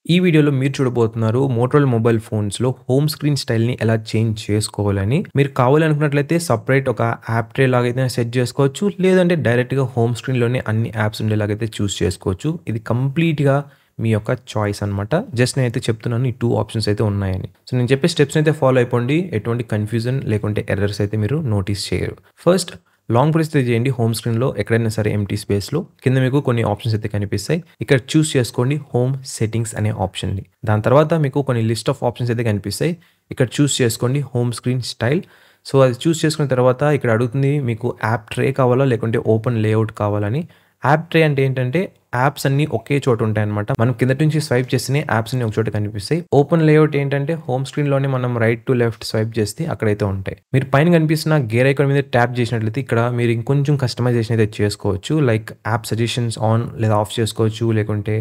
ఈ వీడియోలో మీరు చూడబోతున్నారు మోటరోలా మొబైల్ ఫోన్స్‌లో హోమ్ స్క్రీన్ స్టైల్‌ని ఎలా చేంజ్ చేసుకోవాలని. మీరు కావాలనుకున్నట్లయితే సెపరేట్ ఒక యాప్ ట్రే లాగైతే సెట్ చేసుకోవచ్చు. లేదంటే డైరెక్ట్‌గా హోమ్ స్క్రీన్‌లోనే అన్ని యాప్స్ ఉండేలాగైతే చూస్ చేసుకోవచ్చు. ఇది కంప్లీట్‌గా మీ యొక్క చాయిస్ అనమాట. జస్ట్ నేనైతే చెప్తున్నాను ఈ 2 ఆప్షన్స్ అయితే ఉన్నాయని. సో నేను చెప్పే స్టెప్స్‌ని అయితే ఫాలో అయిపోండి. ఎటువంటి కన్‌ఫ్యూజన్ లేకుంటే ఎర్రర్స్ అయితే మీరు నోటీస్ చేయరు. ఫస్ట్ లాంగ్ ప్రెస్ చేయండి హోమ్ స్క్రీన్‌లో ఎక్కడైనా సరే ఎంప్టీ స్పేస్‌లో. కింద మీకు కొన్ని ఆప్షన్స్ అయితే కనిపిస్తాయి. ఇక్కడ చూస్ చేసుకోండి హోమ్ సెట్టింగ్స్ అనే ఆప్షన్‌ని. దాని తర్వాత మీకు కొన్ని లిస్ట్ ఆఫ్ ఆప్షన్స్ అయితే కనిపిస్తాయి. ఇక్కడ చూస్ చేసుకోండి హోమ్ స్క్రీన్ స్టైల్. సో అది చూస్ చేసుకున్న తర్వాత ఇక్కడ అడుగుతుంది మీకు యాప్ ట్రే కావాలా? లేకుంటే ఓపెన్ లేఅవుట్ కావాలని. యాప్ ట్రే అంటే ఏంటంటే యాప్స్ అన్నీ ఒకే చోట ఉంటాయన్నమాట. మనం కిందటి నుంచి స్వైప్ చేస్తేనే యాప్స్ అన్నీ ఒక చోట కనిపిస్తాయి. ఓపెన్ లేఅవుట్ ఏంటంటే హోమ్ స్క్రీన్‌లోనే మనం రైట్ టు లెఫ్ట్ స్వైప్ చేస్తే అక్కడైతే ఉంటాయి. మీరు పైన కనిపిస్తున్న గేర్ ఐకాన్ మీద ట్యాప్ చేసినట్లయితే ఇక్కడ మీరు ఇంకొంచెం కస్టమైజేషన్ అయితే చేసుకోవచ్చు. లైక్ యాప్ సజెషన్స్ ఆన్ లేదా ఆఫ్ చేసుకోవచ్చు. లేకుంటే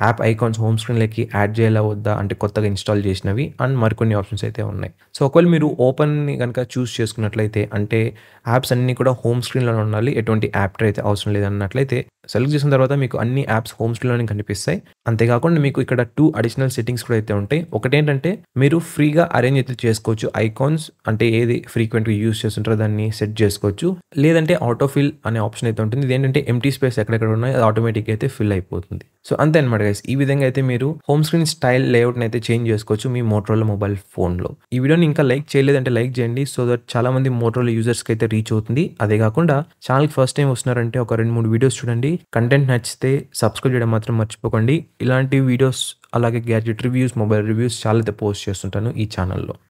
యాప్ ఐకాన్స్ హోమ్ స్క్రీన్‌లోకి యాడ్ చేయాలా వద్దా అంటే కొత్తగా ఇన్‌స్టాల్ చేసినవి అండ్ మరికొన్ని ఆప్షన్స్ అయితే ఉన్నాయి. సో ఒకవేళ మీరు ఓపెన్‌ని గనుక చూస్ చేసుకున్నట్లయితే అంటే యాప్స్ అన్నీ కూడా హోమ్ స్క్రీన్‌లోనే ఉండాలి. ఎటువంటి యాప్ ట్రే అయితే అవసరం లేదన్నట్లయితే సెలెక్ట్ చేసిన తర్వాత మీకు అన్ని యాప్స్ హోమ్ స్క్రీన్‌లోనే కనిపిస్తాయి. అంతేకాకుండా మీకు ఇక్కడ 2 అడిషనల్ సెట్టింగ్స్ కూడా అయితే ఉంటాయి. ఒకటేంటంటే మీరు ఫ్రీగా అరేంజ్ అయితే చేసుకోవచ్చు. ఐకాన్స్ అంటే ఏది ఫ్రీక్వెంట్‌గా యూజ్ చేస్తుంటారో దాన్ని సెట్ చేసుకోవచ్చు. లేదంటే ఆటో ఫిల్ అనే ఆప్షన్ అయితే ఉంటుంది. ఇదేంటంటే ఎంప్టీ స్పేస్ ఎక్కడెక్కడ ఉన్నాయో అది ఆటోమేటిక్‌గా అయితే ఫిల్ అయిపోతుంది. సో అంతే అనమాట గైస్. ఈ విధంగా అయితే మీరు హోమ్ స్క్రీన్ స్టైల్ లేఅవుట్‌ని అయితే చేంజ్ చేసుకోవచ్చు మీ మోటరోలా మొబైల్ ఫోన్‌లో. ఈ వీడియోని ఇంకా లైక్ చేయలేదంటే లైక్ చేయండి. సో దట్ చాలా మంది మోటరోలా యూజర్స్‌కి అయితే రీచ్ అవుతుంది. అదే కాకుండా ఛానెల్‌కి ఫస్ట్ టైమ్ వస్తున్నారంటే ఒక 2, 3 వీడియోస్ చూడండి. కంటెంట్ నచ్చితే సబ్స్క్రైబ్ చేయడం మాత్రం మర్చిపోకండి. ఇలాంటి వీడియోస్ అలాగే గ్యాడ్జెట్ రివ్యూస్, మొబైల్ రివ్యూస్ చాలా అయితే పోస్ట్ చేస్తుంటాను ఈ ఛానెల్‌లో.